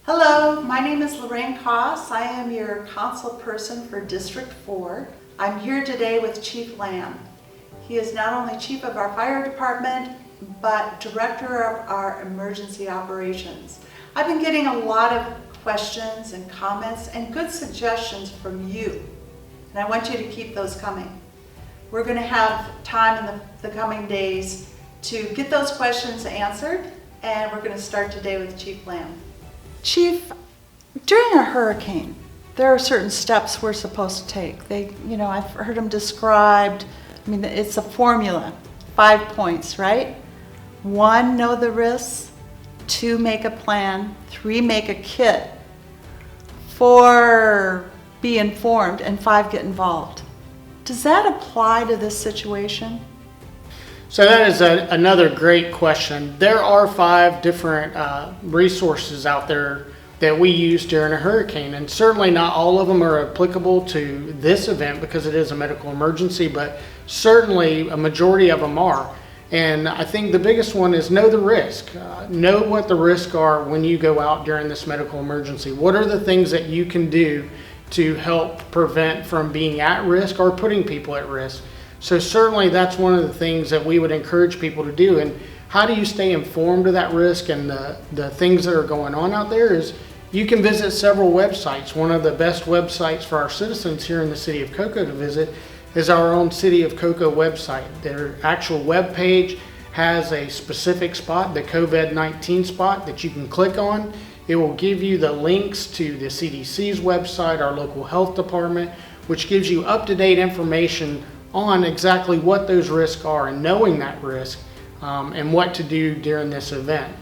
Hello, my name is Lorraine Koss. I am your council person for District 4. I'm here today with Chief Lamm. He is not only chief of our fire department, but director of our emergency operations. I've been getting a lot of questions and comments and good suggestions from you, and I want you to keep those coming. We're going to have time in the coming days to get those questions answered, and we're going to start today with Chief Lamm. Chief, during a hurricane, there are certain steps we're supposed to take. I've heard them described. It's a formula, 5 points, right? 1, know the risks. 2, make a plan. 3, make a kit. 4, be informed. And 5, get involved. Does that apply to this situation? So that is another great question. There are 5 different resources out there that we use during a hurricane, and certainly not all of them are applicable to this event because it is a medical emergency, but certainly a majority of them are. And I think the biggest one is know the risk. Know what the risks are when you go out during this medical emergency. What are the things that you can do to help prevent from being at risk or putting people at risk? So certainly that's one of the things that we would encourage people to do. And how do you stay informed of that risk and the things that are going on out there is you can visit several websites. One of the best websites for our citizens here in the city of Cocoa to visit is our own City of Cocoa website. Their actual web page has a specific spot, the COVID-19 spot, that you can click on. It will give you the links to the CDC's website, our local health department, which gives you up-to-date information on exactly what those risks are and knowing that risk and what to do during this event.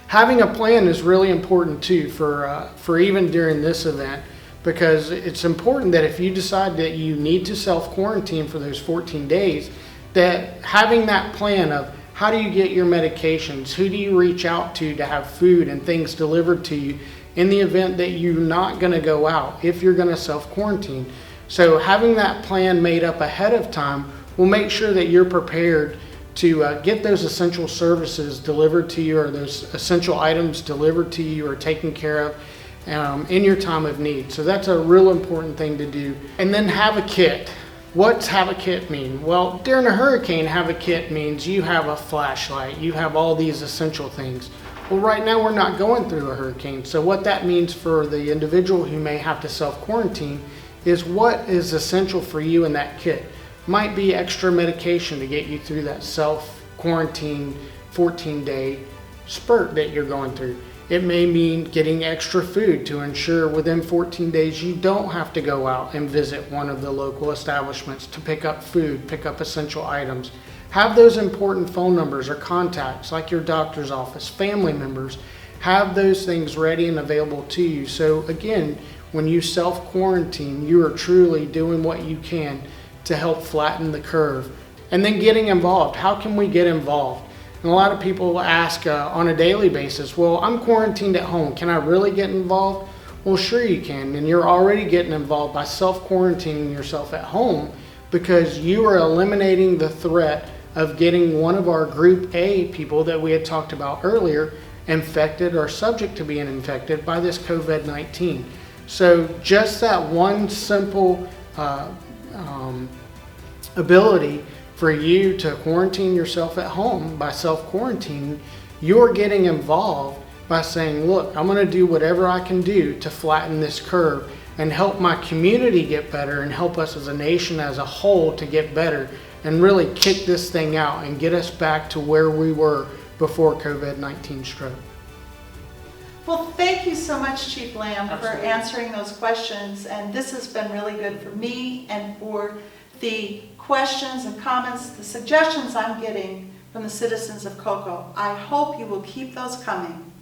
Having a plan is really important too for even during this event, because it's important that if you decide that you need to self-quarantine for those 14 days, that having that plan of how do you get your medications, who do you reach out to have food and things delivered to you in the event that you're not going to go out if you're going to self-quarantine. So having that plan made up ahead of time will make sure that you're prepared to get those essential services delivered to you, or those essential items delivered to you or taken care of in your time of need. So that's a real important thing to do. And then have a kit. What's have a kit mean? Well, during a hurricane, have a kit means you have a flashlight, you have all these essential things. Well, right now we're not going through a hurricane. So what that means for the individual who may have to self-quarantine is what is essential for you in that kit. Might be extra medication to get you through that self-quarantine 14-day spurt that you're going through. It may mean getting extra food to ensure within 14 days you don't have to go out and visit one of the local establishments to pick up food, pick up essential items. Have those important phone numbers or contacts like your doctor's office, family members. Have those things ready and available to you. So again, when you self-quarantine, you are truly doing what you can to help flatten the curve. And then getting involved. How can we get involved? And a lot of people ask on a daily basis, well, I'm quarantined at home. Can I really get involved? Well, sure you can. And you're already getting involved by self-quarantining yourself at home, because you are eliminating the threat of getting one of our Group A people that we had talked about earlier infected or subject to being infected by this COVID-19. So just that one simple ability for you to quarantine yourself at home by self-quarantining, you're getting involved by saying, look, I'm going to do whatever I can do to flatten this curve and help my community get better and help us as a nation as a whole to get better and really kick this thing out and get us back to where we were before COVID-19 struck. Well, thank you so much, Chief Lamm, Absolutely. for answering those questions. And this has been really good for me and for the questions and comments, the suggestions I'm getting from the citizens of Cocoa. I hope you will keep those coming.